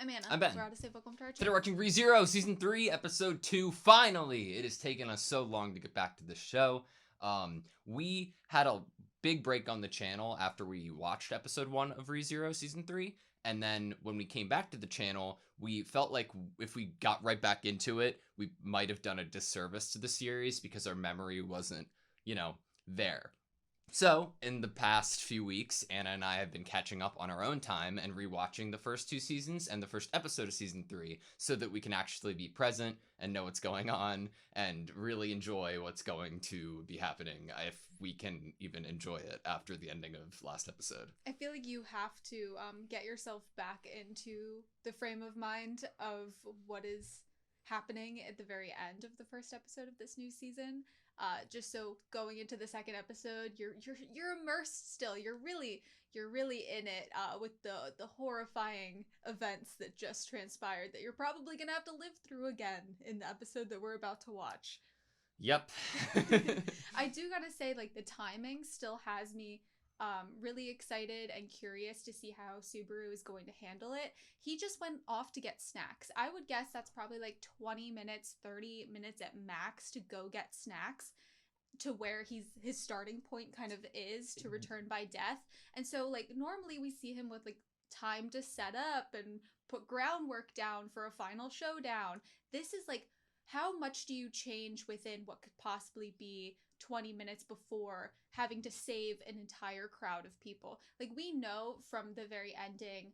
I'm Anna. I'm Ben. We're AutoSave. Welcome to our Today channel. we're watching Rezero Season 3, Episode 2. Finally! It has taken us so long to get back to the show. We had a big break on the channel after we watched Episode 1 of Rezero Season 3. And then when we came back to the channel, we felt like if we got right back into it, we might have done a disservice to the series because our memory wasn't, there. So, in the past few weeks, Anna and I have been catching up on our own time and rewatching the first 2 seasons and the first episode of Season 3 so that we can actually be present and know what's going on and really enjoy what's going to be happening, if we can even enjoy it after the ending of last episode. I feel like you have to get yourself back into the frame of mind of what is happening at the very end of the first episode of this new season. Just so going into the second episode, you're immersed still. You're really in it with the horrifying events that just transpired that you're probably gonna have to live through again in the episode that we're about to watch. Yep. I do gotta say, like, the timing still has me really excited and curious to see how Subaru is going to handle it. He just went off to get snacks. I would guess that's probably like 20 minutes, 30 minutes at max to go get snacks to where his starting point kind of is to return by death. And so, like, normally we see him with like time to set up and put groundwork down for a final showdown. This is like, how much do you change within what could possibly be 20 minutes before having to save an entire crowd of people? Like, we know from the very ending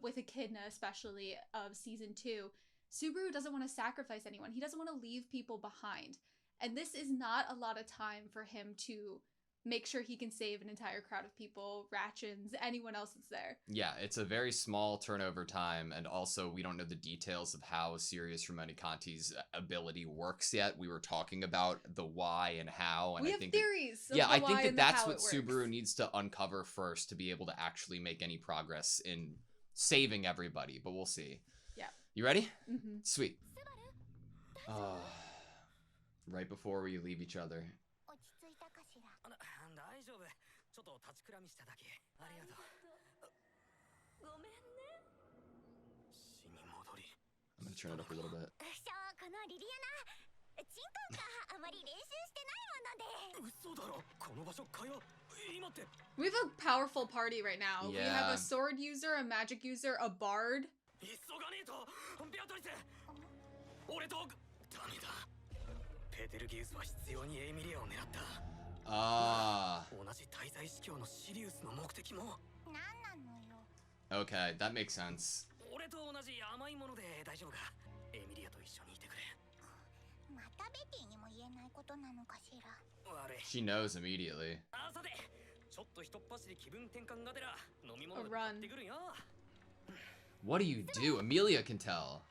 with Echidna, especially, of season 2, Subaru doesn't want to sacrifice anyone. He doesn't want to leave people behind. And this is not a lot of time for him to make sure he can save an entire crowd of people, Ratchins, anyone else that's there. Yeah, it's a very small turnover time, and also we don't know the details of how Sirius Romanicanti's ability works yet. We were talking about the why and how, and We I have think theories. yeah, I think and that's how what it works. Subaru needs to uncover first to be able to actually make any progress in saving everybody, but we'll see. Yeah. You ready? Mm-hmm. Sweet. Right before we leave each other. I'm gonna turn it up a little bit. We have a powerful party right now. Yeah. We have a sword user, a magic user, a bard. Okay, that makes sense. She knows immediately. A run. What do you do? Amelia can tell.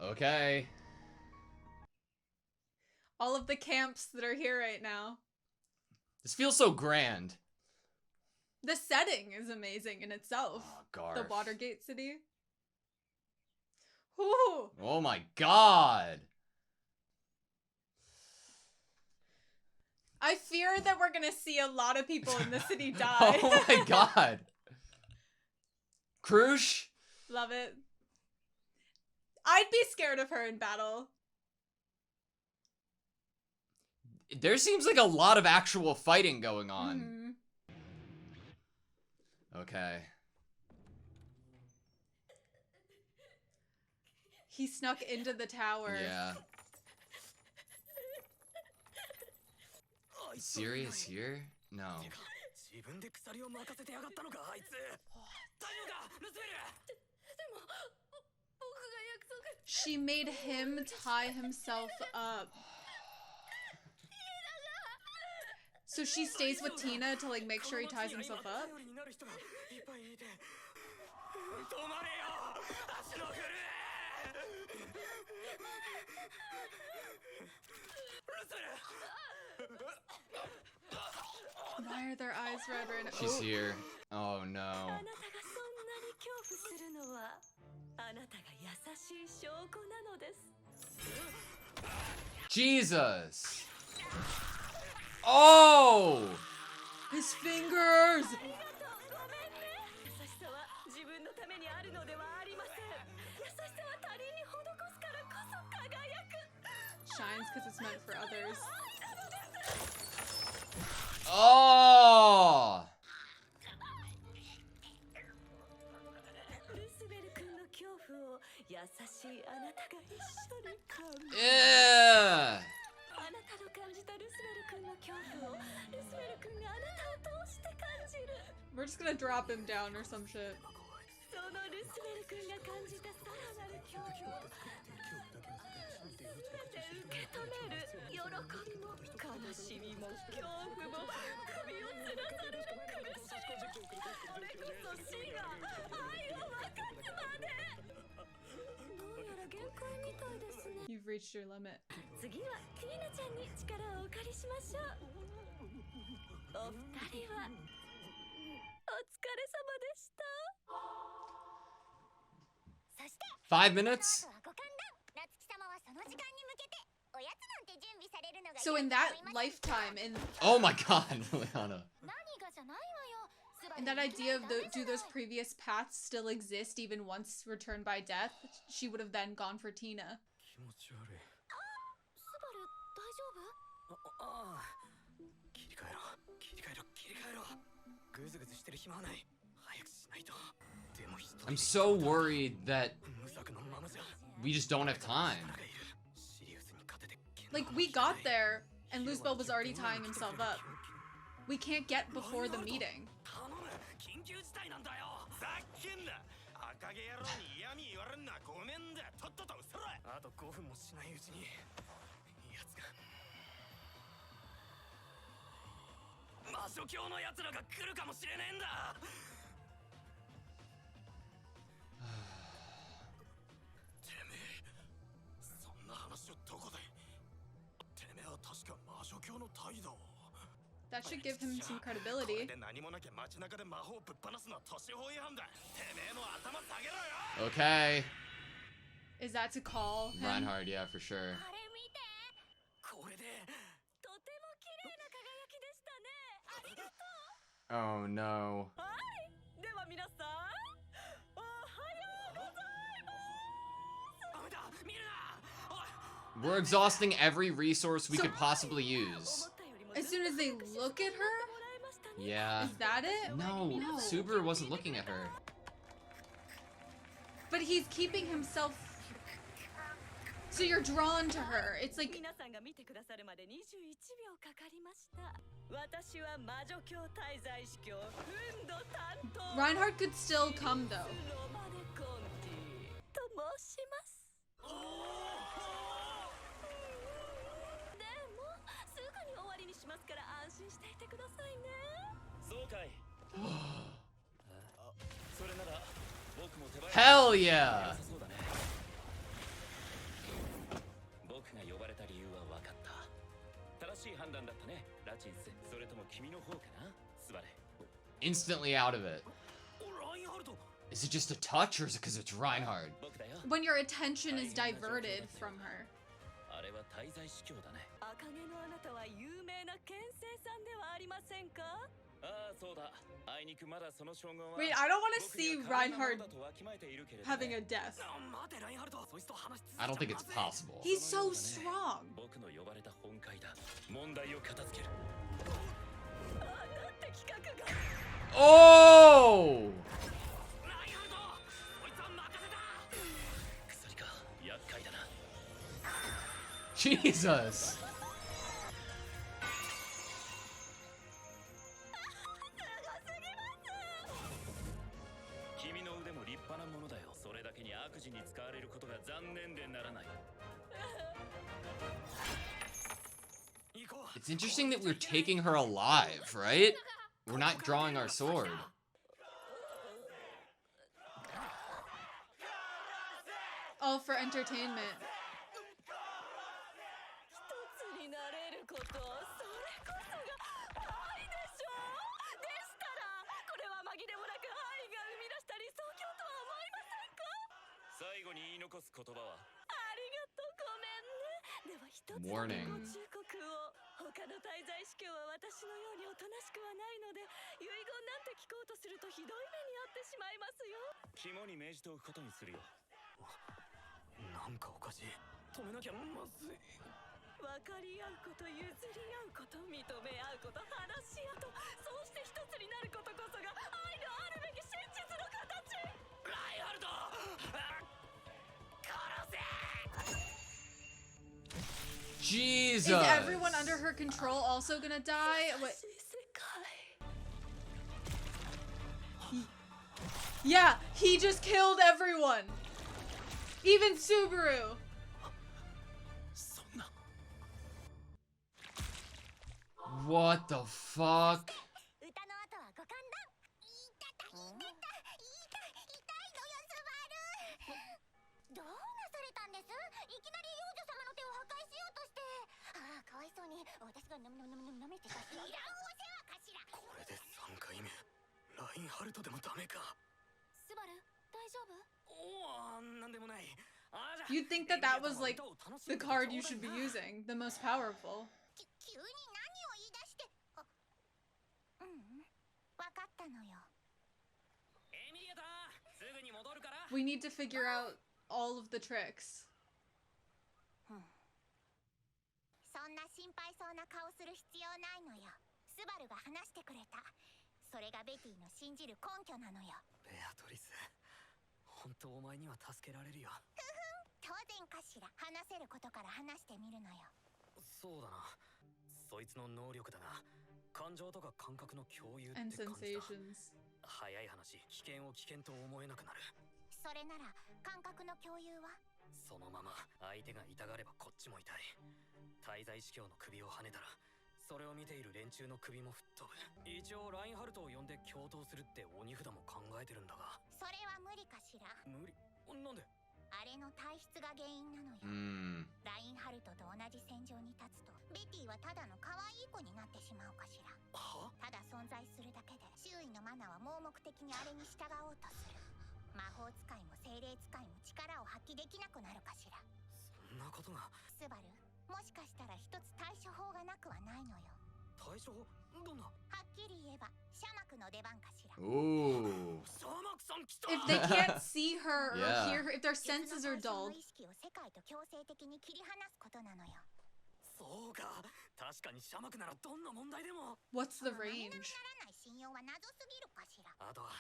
Okay. All of the camps that are here right now. This feels so grand. The setting is amazing in itself. Oh, Garf. The Watergate City. Ooh. Oh my god. I fear that we're gonna see a lot of people in the city die. Oh my god. Krush? Love it. I'd be scared of her in battle. There seems like a lot of actual fighting going on. Mm-hmm. Okay. He snuck into the tower. Yeah. Sirius here? No. She made him tie himself up. So she stays with Tina to, like, make sure he ties himself up? Why are their eyes red right now? She's here. Oh no. Jesus. Oh! His fingers! Shines because it's meant for others. Oh! Yeah! We're just gonna drop him down or some shit. You've reached your limit. 5 minutes? So in that lifetime, Oh my god, Liana. in that idea of do those previous paths still exist even once returned by death, she would have then gone for Tina. I'm so worried that we just don't have time. Like, we got there, and Luzbel was already tying himself up. We can't get before the meeting. That should give him some credibility. Okay. Is that to call him? Reinhard, yeah, for sure. Oh no. We're exhausting every resource we could possibly use. As soon as they look at her? Yeah. Is that it? No, Subaru wasn't looking at her. But he's keeping himself... So you're drawn to her. It's like... Reinhardt could still come, though. Hell yeah! Instantly out of it. Is it just a touch or is it because it's Reinhard? When your attention is diverted from her. Wait, I don't want to see Reinhard having a death. I don't think it's possible. He's so strong. Oh! Jesus! It's interesting that we're taking her alive, right? We're not drawing our sword. All for entertainment. 最後に言い残す言葉はありがとう、ごめんね。では一つだけ Warning. ご忠告を。他の滞在司教は私のようにおとなしくはないので、遺言なんて聞こうとするとひどい目に遭ってしまいますよ。肝に銘じておくことにするよ。なんかおかしい。止めなきゃまずい。分かり合うこと、譲り合うこと、認め合うこと、話し合うと、そうして一つになることこそが愛のあるべき真実の形。ライハルト、殺せ。 Jesus. Is everyone under her control also gonna die? What? 優しい世界。 Yeah, he just killed everyone. Even Subaru. そんな。 What the fuck? 歌の後はご歓談。痛いのよ、スバル。どうなされたんです？いきなり幼女様の手を破壊しようとして。ああ、かわいそうに。私が舐めてたし。いらんお世話かしら。これで3回目。ラインハルトでもダメか。スバル、大丈夫？おお、なんでもない。You'd think that that was like the card you should be using, the most powerful. 急に何を言い出して。あ、わかったのよ。エミリアだ。すぐに戻るから。 We need to figure out all of the tricks. そんな心配そうな顔する必要ないのよ。スバルが話してくれた。それがベティの信じる根拠なのよ。ベアトリス、本当お前には助けられるよ。当然かしら。話せることから話してみるのよ。そうだな。そいつの能力だな。感情とか感覚の共有って And 感じだ。 sensations. 早い話、危険を危険と思えなくなる。それなら感覚の共有は？そのまま相手が痛がればこっちも痛い。滞在司教の首をはねたら、それを見ている連中の首も吹っ飛ぶ。一応ラインハルトを呼んで共闘するって鬼札も考えてるんだが。それは無理かしら。無理。なんで？あれの体質が原因なのよ。ラインハルトと同じ戦場に立つと、ベティはただの可愛い子になってしまうかしら。は？ただ存在するだけで、周囲のマナは盲目的にあれに従おうとする。魔法使いも精霊使いも力を発揮できなくなるかしら。そんなことが。スバル、もしかしたら一つ対処法がなくはないのよ。対処法？どんな？はっきり言えば、シャマクの出番かしら。 Ooh. シャマクさん来た。 If they can't see her or Yeah. hear her, if their senses are 実の dulled. 対象の意識を世界と強制的に切り離すことなのよ。そうか。確かにシャマクならどんな問題でも。 What's the その並々 range? ならない信用は謎すぎるかしら。あとは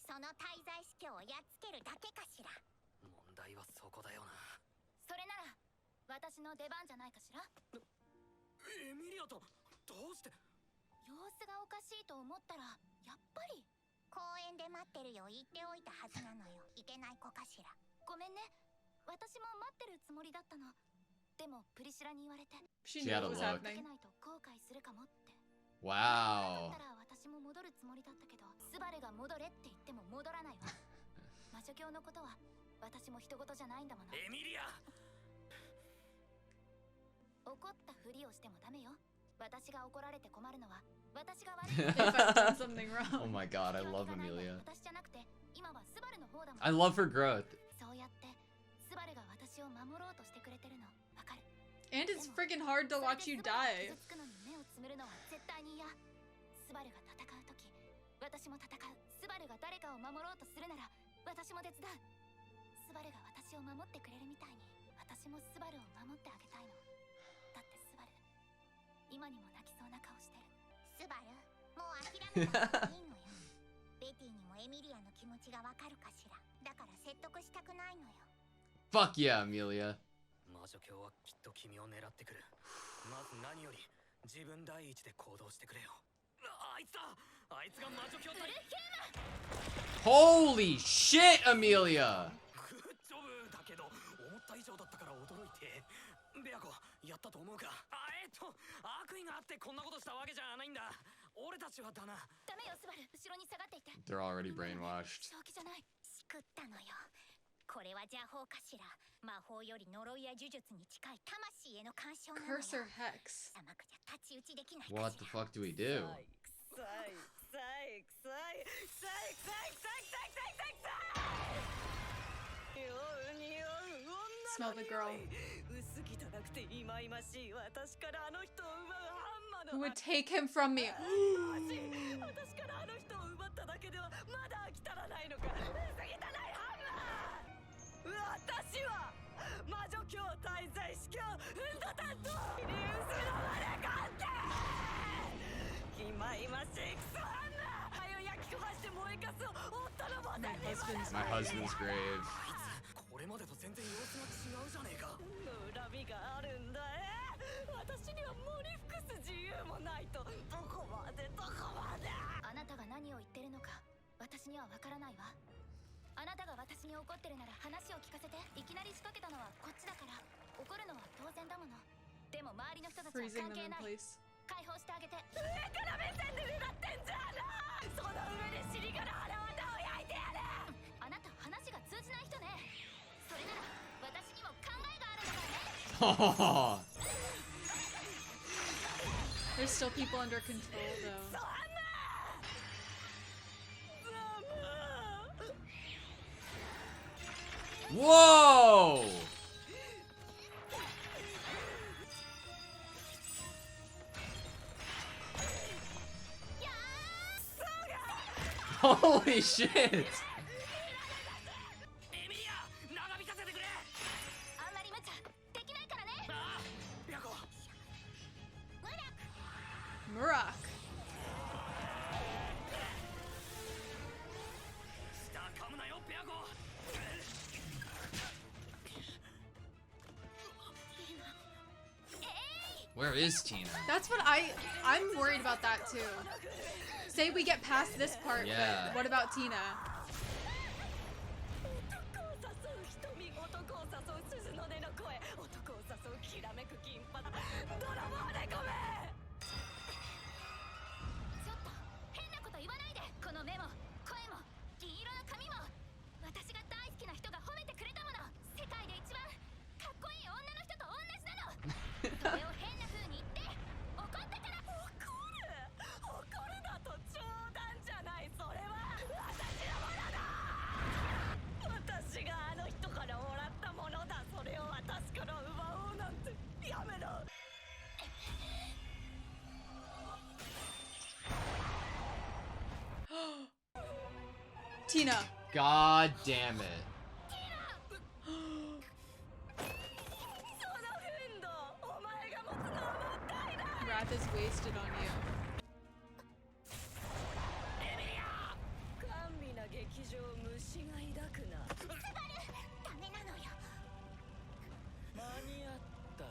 その滞在司教をやっつけるだけかしら。問題はそこだよな。それなら私の出番じゃないかしら。エミリアとどうして？様子がおかしいと思ったら、やっぱり公園で待ってるよ言っておいたはずなのよ。いけない子かしら。ごめんね、私も待ってるつもりだったの。でもプリシラに言われて、 She She knew had what was a look. かけ happening. ないと後悔するかもって。 Wow. だったら私も戻るつもりだったけど、スバルが戻れって言っても戻らないわ。魔女教のことは私も人事じゃないんだもの。エミリア。怒ったふりをしてもダメよ。私が怒られて困るのは私が悪い。 If I've done something Oh wrong. my god, I love Amelia. 私じゃなくて今はスバルの方だもん。 I love her growth. そうやってスバルが私を守ろうとしてくれてるのわかる。 And it's freaking hard to watch you die. 傷つくのに目をつむるのは絶対に嫌。スバルが戦うとき、私も戦う。スバルが誰かを守ろうとするなら私も手伝う。スバルが私を守ってくれるみたいに、私もスバルを守ってあげたいの。だってスバル、今にも泣きそうな顔してる。スバル、もう諦めた方がいいのよ。ベティにもエミリアの気持ちがわかるかしら。だから説得したくないのよ。 Fuck yeah, Amelia. 魔女教はきっと君を狙ってくる。まず何より自分第一で行動してくれよ。あいつだ。あいつが魔女教隊。 Holy shit, Amelia. グッジョブだけど思った以上だったから驚いて。ベアコ、やったと思うか？悪意があってこんなことしたわけじゃないんだ。俺たちはだな。ダメよスバル、後ろに下がっていて。 They're already brainwashed. 正気じゃない。しくったのよ。これは邪法かしら。魔法より呪いや呪術に近い魂への干渉なのよ。 Curse or hex. 甘くじゃ太刀打ちできないかしら。 What the fuck do we do? 臭い臭い臭い臭い臭い臭い臭い臭い臭い臭い。よ smell the girl. 薄汚くて忌々しい私からあの人を奪うハンマー Who の would take him from me? 私からあの人を奪っただけではまだ飽き足らないのか。薄汚いハンマー。私は魔女教滞在司教フンド担当リウスのマネコンテ忌々しいクソハンマー。はよ焼き焦がして燃えかす夫のボタンに My husband's grave. これまでと全然様子が違うじゃねえか。恨みがあるんだ。私には喪に服す自由もないと。どこまであなたが何を言ってるのか私にはわからないわ。あなたが私に怒ってるなら話を聞かせて。いきなり仕掛けたのはこっちだから怒るのは当然だもの。でも周りの人たちは Freezing 関 them 係 in ない。 place. 解放してあげて。上から目線で狙ってんじゃんな。その上で尻から腹渡を焼いてやる。あなた話が通じない人ね。それなら私にも考えがあるのかね。There's still people under control though. Whoa! Holy shit! エミリア、長引かせてくれ。あんまり無茶できないからね。ああ、ビアコ。 Murak. 下噛むなよ、ビアコ。 Where is Tina? That's what I'm worried about that too. Say we get past this part, Yeah. but what about Tina? 男を誘う瞳、男を誘う鈴の音の声、男を誘うきらめく銀髪、泥棒猫め。ちょっと変なこと言わないで。この目も声も銀色の髪も私が大好きな人が褒めてくれたもの。世界で一番かっこいい女の人と同じなの。それを変な風に言って怒ったから。怒るだと冗談じゃない。それは私のものだ。私があの人からもらったものだ。それを私から奪おうなんてやめろ。 Tina. God damn it. そのフンド、お前が持つのはもったいない。 Wrath is wasted on you. 甘美な劇場虫が抱くな。ダメなのよ。間に合った。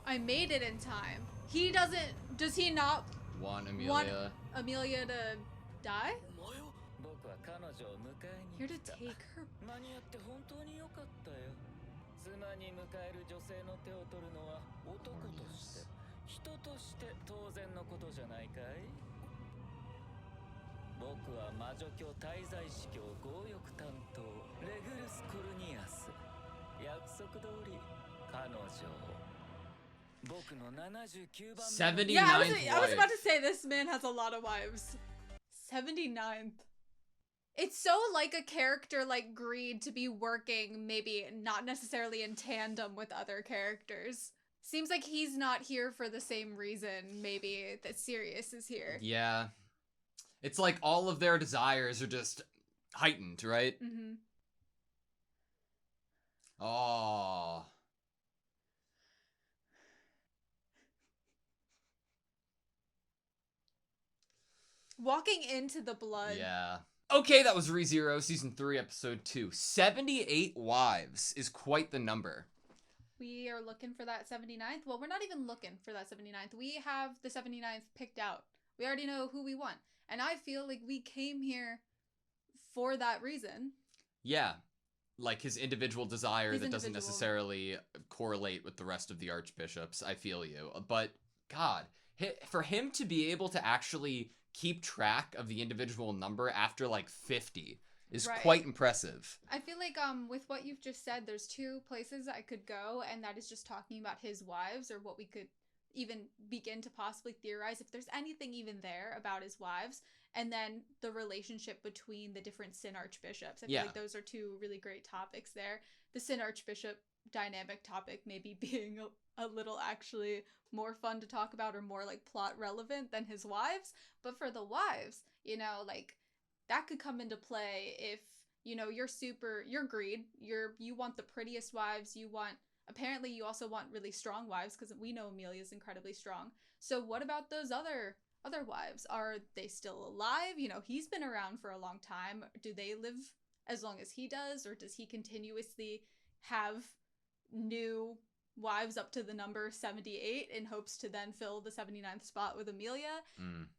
I made it in time. He doesn't. Does he not Want want Amelia? Amelia to die? お前よ。僕は彼女を迎え Here に to 来た。 take her. 間に合って本当に良かったよ。妻に迎える女性の手を取るのは男として人として当然のことじゃないかい。僕は魔女教滞在司教強欲担当レグルス・コルニアス。約束通り彼女を僕の79番目の Yeah, I was 79th about wife. to say this man has a lot of wives. 79th. It's so like a character like Greed to be working maybe not necessarily in tandem with other characters. Seems like he's not here for the same reason maybe that Sirius is here. Yeah. It's like all of their desires are just heightened, right? Mm-hmm. Oh. Walking into the blood. Yeah. Okay, that was ReZero Season 3, Episode 2. 78 wives is quite the number. We are looking for that 79th. Well, we're not even looking for that 79th. We have the 79th picked out. We already know who we want. And I feel like we came here for that reason. Yeah. Like his individual desire His that doesn't individual. necessarily correlate with the rest of the archbishops. I feel you. But, God, for him to be able to actually keep track of the individual number after like 50 is Right. quite impressive. I feel like with what you've just said, there's two places I could go, and that is just talking about his wives or what we could even begin to possibly theorize if there's anything even there about his wives. And then the relationship between the different Sin Archbishops. I feel like those are two really great topics there. The Sin Archbishop dynamic topic maybe being a little actually more fun to talk about or more like plot relevant than his wives. But for the wives, you know, like that could come into play if, you know, you're greed. You want the prettiest wives. Apparently you also want really strong wives because we know Amelia's incredibly strong. So what about those other wives? Are they still alive? You know, he's been around for a long time. Do they live as long as he does, or does he continuously have new wives up to the number 78 in hopes to then fill the 79th spot with Amelia?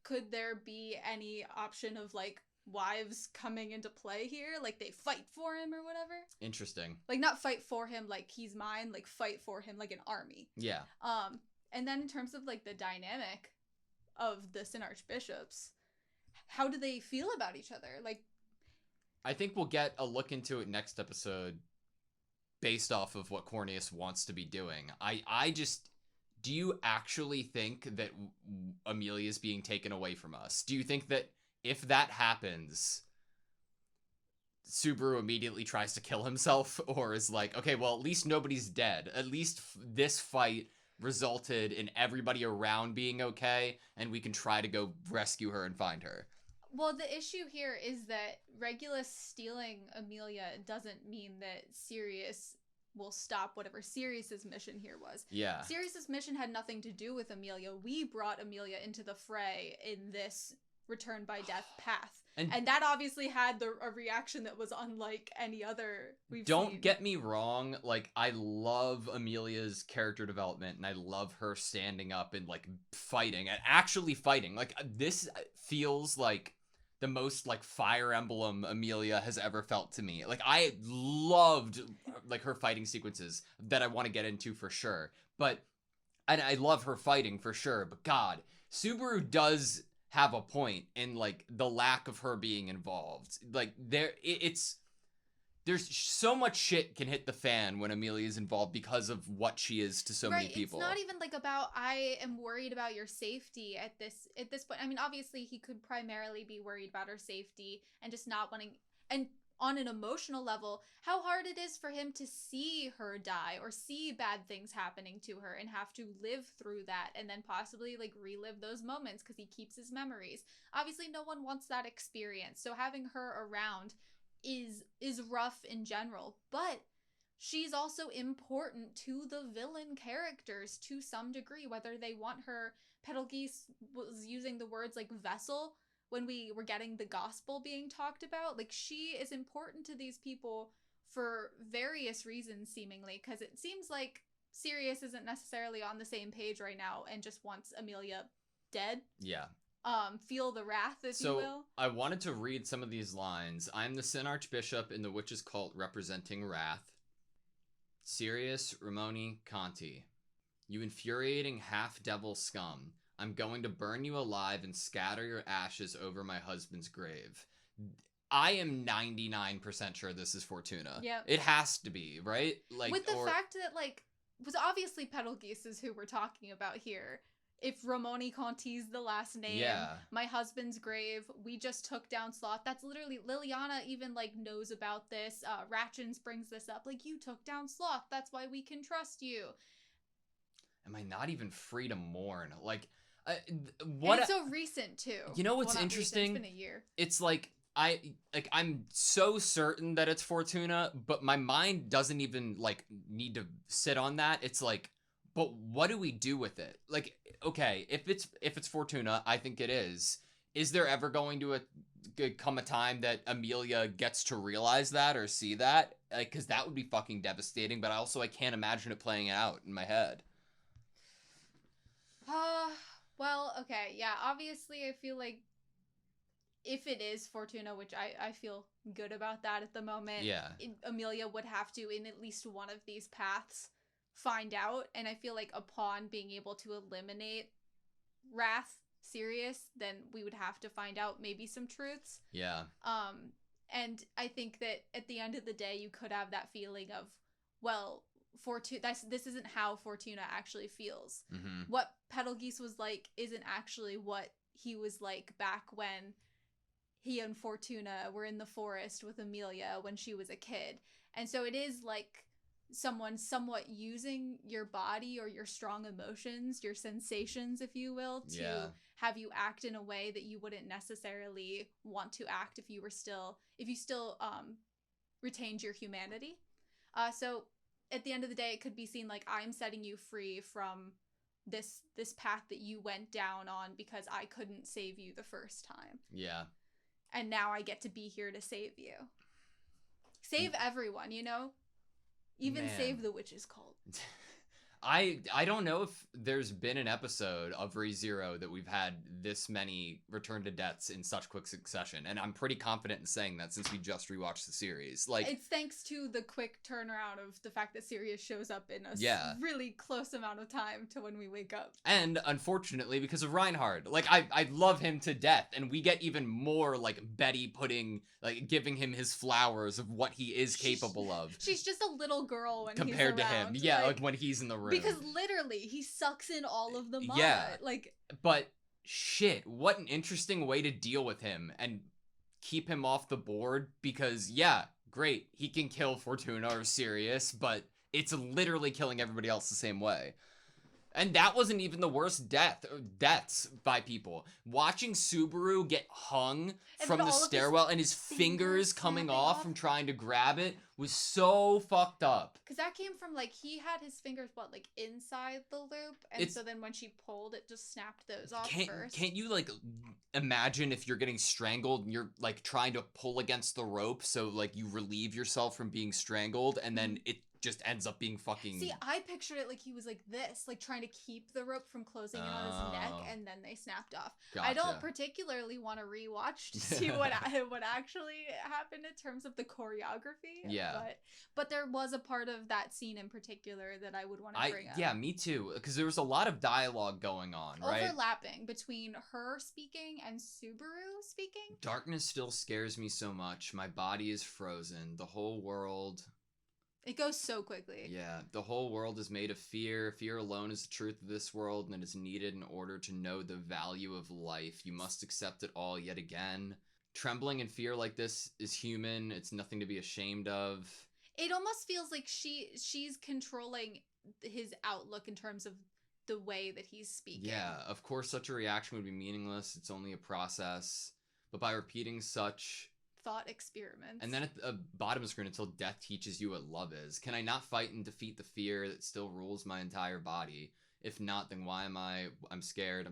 Could there be any option of like wives coming into play here, like they fight for him or whatever? Interesting. Like not fight for him like he's mine, like fight for him like an army. Yeah. And then in terms of like the dynamic of the Sin Archbishops, how do they feel about each other? Like, I think we'll get a look into it next episode based off of what Cornelius wants to be doing. I just, do you actually think that Amelia's being taken away from us? Do you think that if that happens, Subaru immediately tries to kill himself, or is like, okay, well, at least nobody's dead. At least this fight resulted in everybody around being okay, and we can try to go rescue her and find her. Well, the issue here is that Regulus stealing Amelia doesn't mean that Sirius will stop whatever Sirius's mission here was. Yeah. Sirius's mission had nothing to do with Amelia. We brought Amelia into the fray in this return by death path. And that obviously had a reaction that was unlike any other we've seen. Don't get me wrong, like, I love Amelia's character development, and I love her standing up and, like, fighting, and actually fighting. Like, this feels like the most, like, Fire Emblem Amelia has ever felt to me. Like, I loved, like, her fighting sequences that I want to get into for sure. And I love her fighting for sure, but God, Subaru does have a point in like the lack of her being involved. Like there's so much shit can hit the fan when Amelia's involved because of what she is to so many people. It's not even like about I am worried about your safety at this point. I mean, obviously he could primarily be worried about her safety and just not wanting, and on an emotional level, how hard it is for him to see her die or see bad things happening to her and have to live through that and then possibly like relive those moments because he keeps his memories. Obviously no one wants that experience, so having her around is rough in general, but she's also important to the villain characters to some degree, whether they want her. Petalgeese was using the words like vessel when we were getting the gospel being talked about. Like, she is important to these people for various reasons, seemingly, because it seems like Sirius isn't necessarily on the same page right now and just wants Amelia dead. Yeah. Feel the wrath, if you will. So, I wanted to read some of these lines. I'm the Sin Archbishop in the Witch's Cult representing wrath. Sirius Ramoni Conti. You infuriating half-devil scum. I'm going to burn you alive and scatter your ashes over my husband's grave. I am 99% sure this is Fortuna. Yeah. It has to be, right? Like, with the fact that, like, was obviously Petalgeese is who we're talking about here. If Ramoni Conti's the last name, my husband's grave, we just took down Sloth. That's literally, Liliana even, like, knows about this. Ratchins brings this up. Like, you took down Sloth. That's why we can trust you. Am I not even free to mourn? Like, what? And it's so recent too. You know what's interesting? Recent. It's been a year. It's like I'm so certain that it's Fortuna, but my mind doesn't even like need to sit on that. It's like, but what do we do with it? Like, okay, if it's Fortuna, I think it is. Is there ever going to come a time that Amelia gets to realize that or see that? Like, because that would be fucking devastating. But I can't imagine it playing out in my head. Well, okay, yeah, obviously I feel like if it is Fortuna, which I feel good about that at the moment, Amelia would have to, in at least one of these paths, find out, and I feel like upon being able to eliminate Wrath, Sirius, then we would have to find out maybe some truths. Yeah. And I think that at the end of the day, you could have that feeling of, well, this isn't how Fortuna actually feels. Mm-hmm. What Petal Geese was like isn't actually what he was like back when he and Fortuna were in the forest with Amelia when she was a kid. And so it is like someone somewhat using your body or your strong emotions, your sensations, if you will, to have you act in a way that you wouldn't necessarily want to act if you still retained your humanity. So at the end of the day, it could be seen like I'm setting you free from this path that you went down on because I couldn't save you the first time. Yeah. And now I get to be here to save you. Save everyone, you know? Even save the witch's cult. I don't know if there's been an episode of ReZero that we've had this many return to deaths in such quick succession, and I'm pretty confident in saying that since we just rewatched the series. Like, it's thanks to the quick turnaround of the fact that Sirius shows up in a really close amount of time to when we wake up. And unfortunately, because of Reinhard, like I love him to death, and we get even more like Betty giving him his flowers of what he is capable of. She's just a little girl when compared he's to around. him, yeah, like when he's in the room. Because literally, he sucks in all of the mud. Yeah, like, but shit, what an interesting way to deal with him and keep him off the board. Because yeah, great, he can kill Fortuna or Sirius, but it's literally killing everybody else the same way. And that wasn't even the worst deaths by people. Watching Subaru get hung from the stairwell and his fingers coming off from trying to grab it was so fucked up. Because that came from, like, he had his fingers, inside the loop? And so then when she pulled, it just snapped those off first. Can't you, like, imagine if you're getting strangled and you're, like, trying to pull against the rope so, like, you relieve yourself from being strangled and then it just ends up being fucking... See, I pictured it like he was like this, like trying to keep the rope from closing in on his neck, and then they snapped off. Gotcha. I don't particularly want to rewatch to see what actually happened in terms of the choreography. Yeah. But there was a part of that scene in particular that I would want to bring up. Yeah, me too. Because there was a lot of dialogue going on, right? Overlapping between her speaking and Subaru speaking. Darkness still scares me so much. My body is frozen. The whole world... It goes so quickly. Yeah, the whole world is made of fear. Fear alone is the truth of this world, and it is needed in order to know the value of life. You must accept it all yet again. Trembling in fear like this is human. It's nothing to be ashamed of. It almost feels like she's controlling his outlook in terms of the way that he's speaking. Yeah, of course such a reaction would be meaningless. It's only a process. But by repeating such... thought experiments. And then at the bottom of the screen, until death teaches you what love is. Can I not fight and defeat the fear that still rules my entire body? If not, then why am I? I'm scared.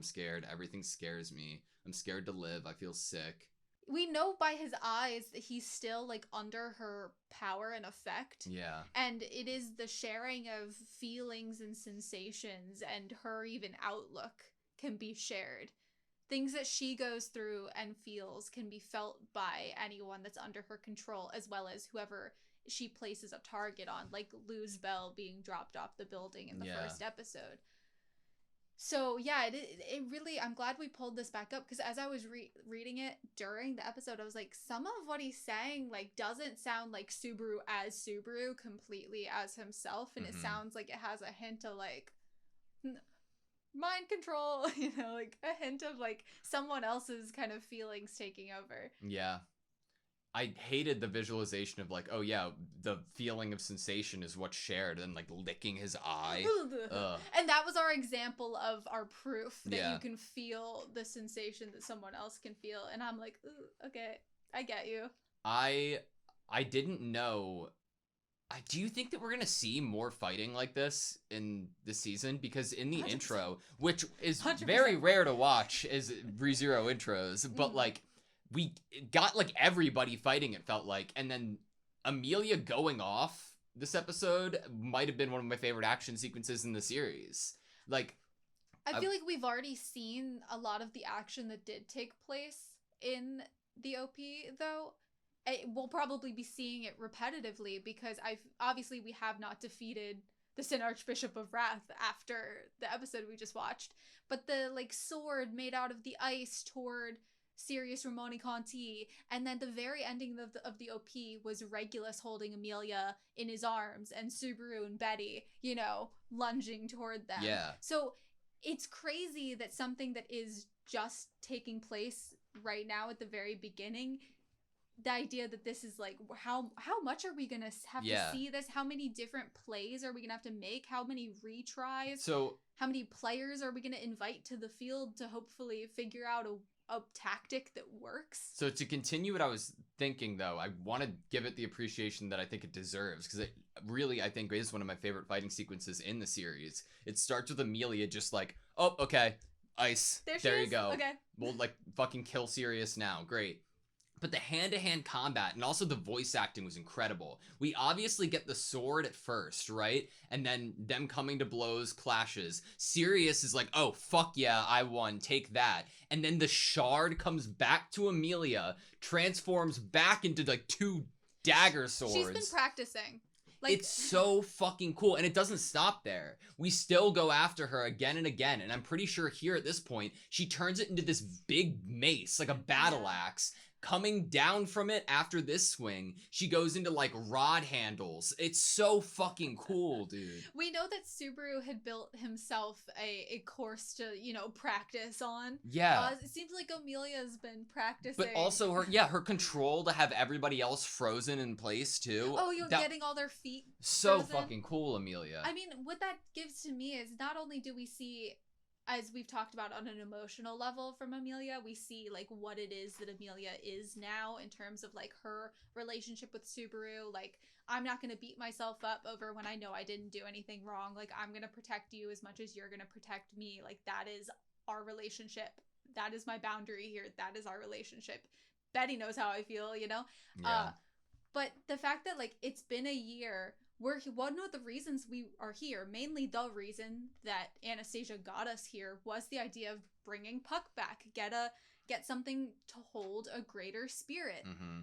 Everything scares me. I'm scared to live. I feel sick. We know by his eyes that he's still, like, under her power and effect. Yeah. And it is the sharing of feelings and sensations and her even outlook can be shared. Things that she goes through and feels can be felt by anyone that's under her control, as well as whoever she places a target on, like Luz Bell being dropped off the building in the first episode. So, yeah, it really, I'm glad we pulled this back up, because as I was reading it during the episode, I was like, some of what he's saying, like, doesn't sound like Subaru as Subaru, completely as himself, and it sounds like it has a hint of, like... mind control, you know, like a hint of like someone else's kind of feelings taking over. Yeah. I hated the visualization of like, oh yeah, the feeling of sensation is what's shared, and like licking his eye. And that was our example of our proof that you can feel the sensation that someone else can feel. And I'm like, okay, I get you. I didn't know. Do you think that we're going to see more fighting like this in this season? Because in the 100%. Intro, which is 100%. Very rare to watch as ReZero intros, but like we got like everybody fighting, it felt like. And then Amelia going off this episode might have been one of my favorite action sequences in the series. Like, I feel like we've already seen a lot of the action that did take place in the OP, though. We'll probably be seeing it repetitively because obviously we have not defeated the Sin Archbishop of Wrath after the episode we just watched. But the like sword made out of the ice toward Sirius Ramoni Conti, and then the very ending of the OP was Regulus holding Amelia in his arms and Subaru and Betty, you know, lunging toward them. Yeah. So it's crazy that something that is just taking place right now at the very beginning, the idea that this is like, how much are we gonna have to see this? How many different plays are we gonna have to make? How many retries? So how many players are we gonna invite to the field to hopefully figure out a tactic that works? So to continue what I was thinking, though, I want to give it the appreciation that I think it deserves, because it really, I think, is one of my favorite fighting sequences in the series. It starts with Amelia just like, oh, okay, ice. There you go. Okay. We'll like fucking kill Sirius now. Great. But the hand-to-hand combat and also the voice acting was incredible. We obviously get the sword at first, right? And then them coming to blows clashes. Sirius is like, oh, fuck yeah, I won, take that. And then the shard comes back to Amelia, transforms back into like 2 dagger swords. She's been practicing. Like, it's so fucking cool, and it doesn't stop there. We still go after her again and again, and I'm pretty sure here at this point, she turns it into this big mace, like a battle axe. Coming down from it after this swing, she goes into like rod handles. It's so fucking cool, dude. We know that Subaru had built himself a course to, practice on. Yeah. It seems like Amelia's been practicing. But also her control to have everybody else frozen in place too. Oh, you're getting all their feet so frozen. Fucking cool, Amelia. I mean, what that gives to me is not only do we see, as we've talked about on an emotional level from Amelia, we see like what it is that Amelia is now in terms of like her relationship with Subaru. Like, I'm not going to beat myself up over when I know I didn't do anything wrong. Like, I'm going to protect you as much as you're going to protect me. Like, that is our relationship. That is my boundary here. That is our relationship. Betty knows how I feel, Yeah. But the fact that like it's been a year, one of the reasons we are here, mainly the reason that Anastasia got us here, was the idea of bringing Puck back, get something to hold a greater spirit. Mm-hmm.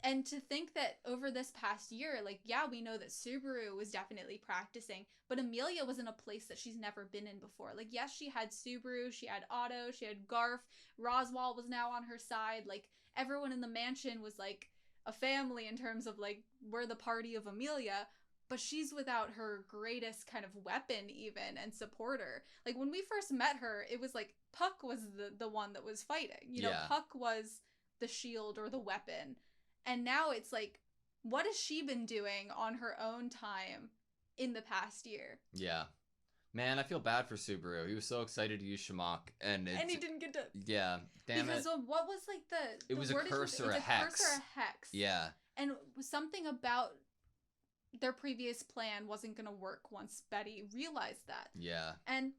And to think that over this past year, like, yeah, we know that Subaru was definitely practicing, but Amelia was in a place that she's never been in before. Like, yes, she had Subaru, she had Otto, she had Garf, Roswaal was now on her side. Like, everyone in the mansion was like a family in terms of like, we're the party of Amelia, but she's without her greatest kind of weapon even and supporter. Like, when we first met her, it was like Puck was the one that was fighting. Puck was the shield or the weapon. And now it's like, what has she been doing on her own time in the past year? Yeah. Man, I feel bad for Subaru. He was so excited to use Shamok, and he didn't get to. Yeah, damn because it. Because what was like the It was a wordage curse or was a hex. Curse or a hex. Yeah. And something about their previous plan wasn't going to work once Betty realized that. Yeah. And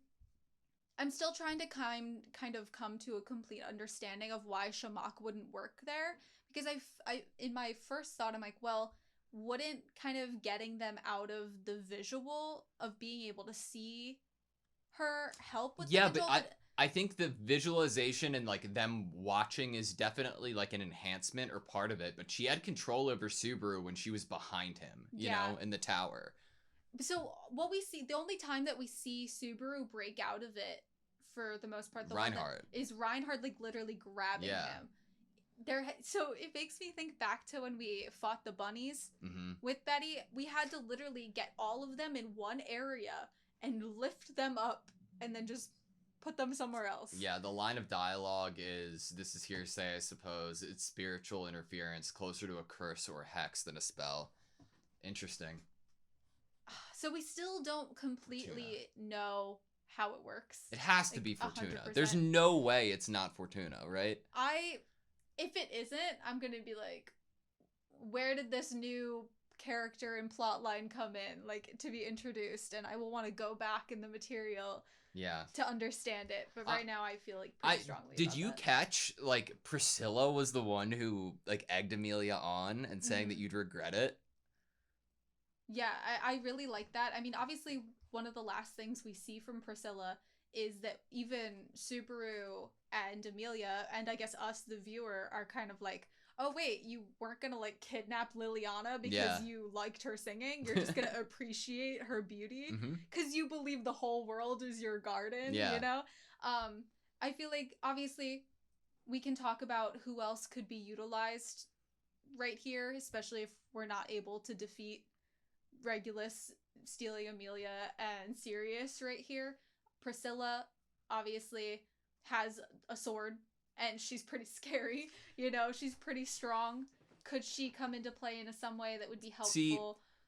I'm still trying to kind of come to a complete understanding of why Shamok wouldn't work there. Because I in my first thought, I'm like, well, wouldn't kind of getting them out of the visual of being able to see her help with the but I think the visualization and like them watching is definitely like an enhancement or part of it, but she had control over Subaru when she was behind him, you know, in the tower. So what we see, the only time that we see Subaru break out of it for the most part, Reinhardt is Reinhardt like literally grabbing him. So it makes me think back to when we fought the bunnies with Betty. We had to literally get all of them in one area and lift them up and then just put them somewhere else. Yeah, the line of dialogue is, this is hearsay, I suppose. It's spiritual interference, closer to a curse or a hex than a spell. Interesting. So we still don't completely know how it works. It has to be Fortuna. 100%. There's no way it's not Fortuna, right? If it isn't, I'm gonna be like, where did this new character and plot line come in, like, to be introduced? And I will want to go back in the material to understand it. But right now I feel like pretty strongly Did about you that. catch, like, Priscilla was the one who, like, egged Amelia on and saying that you'd regret it? Yeah, I really like that. I mean, obviously, one of the last things we see from Priscilla is that even Subaru and Amelia, and I guess us, the viewer, are kind of like, oh, wait, you weren't gonna, like, kidnap Liliana because you liked her singing? You're just gonna appreciate her beauty? Because you believe the whole world is your garden, you know? I feel like, obviously, we can talk about who else could be utilized right here, especially if we're not able to defeat Regulus stealing Amelia and Sirius right here. Priscilla obviously has a sword, and she's pretty scary. You know, she's pretty strong. Could she come into play in some way that would be helpful? See,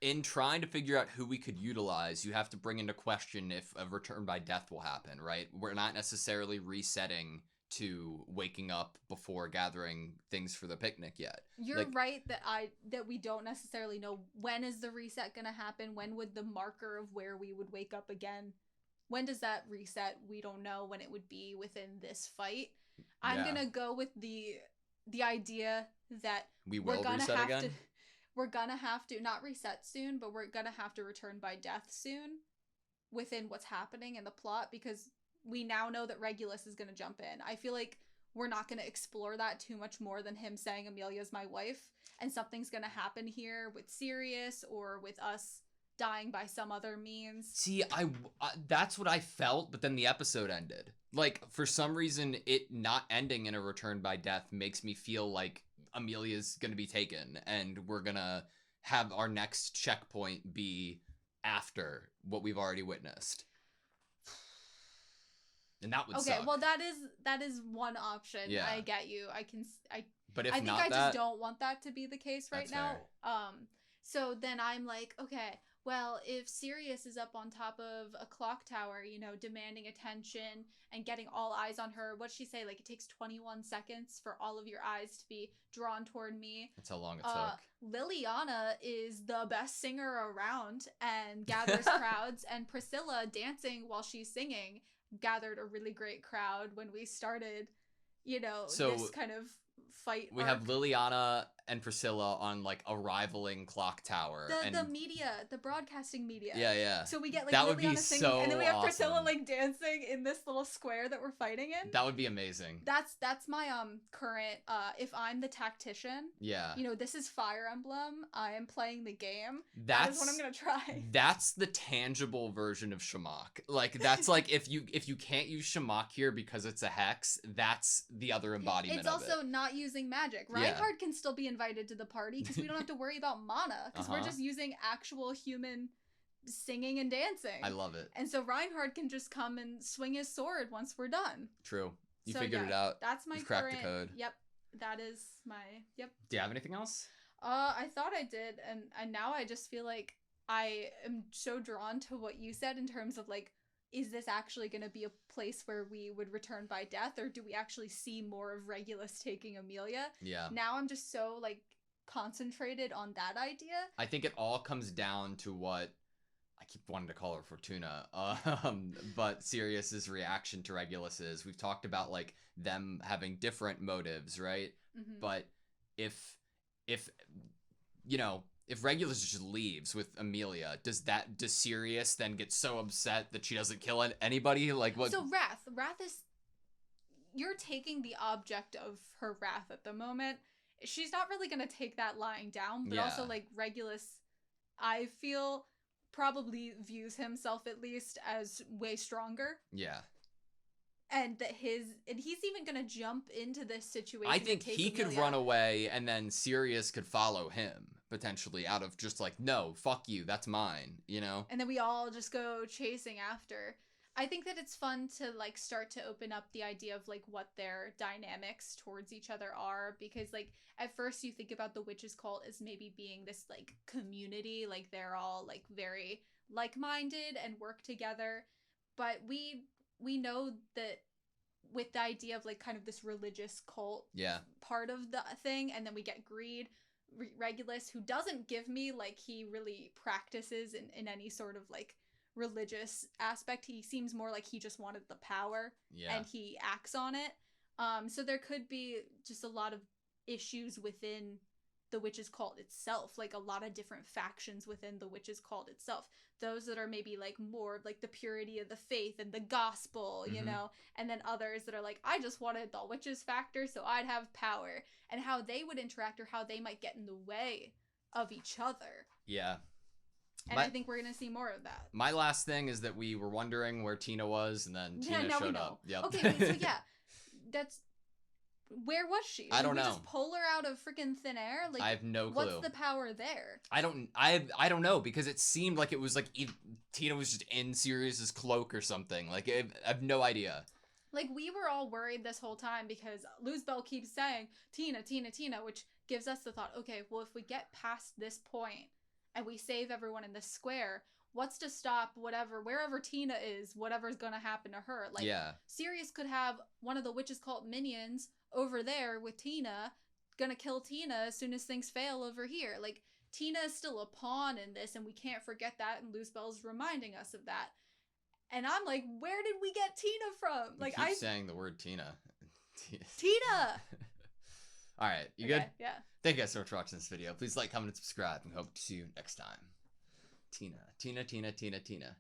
in trying to figure out who we could utilize, you have to bring into question if a return by death will happen, right? We're not necessarily resetting to waking up before gathering things for the picnic yet. You're right that we don't necessarily know when is the reset going to happen. When would the marker of where we would wake up again? When does that reset? We don't know when it would be within this fight. I'm going to go with the idea that we're gonna reset again. We're gonna have to not reset soon, but we're gonna have to return by death soon within what's happening in the plot, because we now know that Regulus is gonna jump in. I feel like we're not gonna explore that too much more than him saying Amelia's my wife, and something's gonna happen here with Sirius or with us dying by some other means. See, I that's what I felt, but then the episode ended. Like, for some reason, it not ending in a return by death makes me feel like Amelia's gonna be taken, and we're gonna have our next checkpoint be after what we've already witnessed. And that would suck. Well, that is one option. Yeah. I get you. But if I think not I that, just don't want that to be the case right that's now. fair. So then I'm like, okay, well, if Sirius is up on top of a clock tower, you know, demanding attention and getting all eyes on her, what'd she say? Like, it takes 21 seconds for all of your eyes to be drawn toward me. That's how long it took. Liliana is the best singer around and gathers crowds, and Priscilla, dancing while she's singing, gathered a really great crowd when we started, you know, this kind of fight. We have Liliana and Priscilla on like a rivaling clock tower. The media, the broadcasting media. Yeah. So we get like that would Liliana be singing, so and then we have awesome. Priscilla like dancing in this little square that we're fighting in. That would be amazing. That's my current if I'm the tactician. Yeah. You know, this is Fire Emblem. I am playing the game. That's what I'm gonna try. That's the tangible version of Shamok. Like, that's like if you can't use Shamok here because it's a hex, that's the other embodiment it's of it. It's also not using magic. Reinhardt can still be invited to the party because we don't have to worry about mana, because we're just using actual human singing and dancing. I love it. And so Reinhardt can just come and swing his sword once we're done. True. You figured it out. That's my You've cracked the code. Yep. That is my yep. Do you have anything else? I thought I did, and now I just feel like I am so drawn to what you said in terms of like, is this actually going to be a place where we would return by death, or do we actually see more of Regulus taking Amelia? Yeah. Now I'm just so like concentrated on that idea. I think it all comes down to what I keep wanting to call her Fortuna, but Sirius's reaction to Regulus is. We've talked about like them having different motives, right? Mm-hmm. But if you know, if Regulus just leaves with Amelia, does Sirius then get so upset that she doesn't kill anybody? Like, what? So Wrath is, you're taking the object of her wrath at the moment. She's not really gonna take that lying down, but also like Regulus, I feel, probably views himself at least as way stronger. Yeah. And that he's even gonna jump into this situation. I think he could run away, and then Sirius could follow him potentially out of just like, no, fuck you, that's mine, you know. And then we all just go chasing after. I think that it's fun to like start to open up the idea of like what their dynamics towards each other are, because like at first you think about the witches cult as maybe being this like community, like they're all like very like-minded and work together, but we know that with the idea of like kind of this religious cult part of the thing, and then we get Greed, Regulus, who doesn't give me like he really practices in any sort of like religious aspect. He seems more like he just wanted the power and he acts on it. So there could be just a lot of issues within the witches cult itself, like a lot of different factions within the witches cult itself, those that are maybe like more like the purity of the faith and the gospel, you know, and then others that are like, I just wanted the witches factor so I'd have power, and how they would interact or how they might get in the way of each other. And I think we're gonna see more of that. My last thing is that we were wondering where Tina was, and then Tina showed up. Yep. Okay, wait, so Where was she? I don't Did we know. just pull her out of freaking thin air? Like, I have no clue. what's the power there? I don't know, because it seemed like it was like Tina was just in Sirius's cloak or something. Like I have no idea. Like, we were all worried this whole time because Luzbel keeps saying, Tina, Tina, Tina, which gives us the thought, okay, well, if we get past this point and we save everyone in the square, what's to stop wherever Tina is, whatever's gonna happen to her? Like, Yeah. Sirius could have one of the Witch's Cult minions over there with Tina, gonna kill Tina as soon as things fail over here. Like, Tina is still a pawn in this, and we can't forget that, and Luzbel's reminding us of that. And I'm like, where did we get Tina from? Like, I keep saying the word Tina. Tina! All right, you Okay, good? Yeah. Thank you guys so much for watching this video. Please like, comment, and subscribe, and hope to see you next time. Tina, Tina, Tina, Tina, Tina.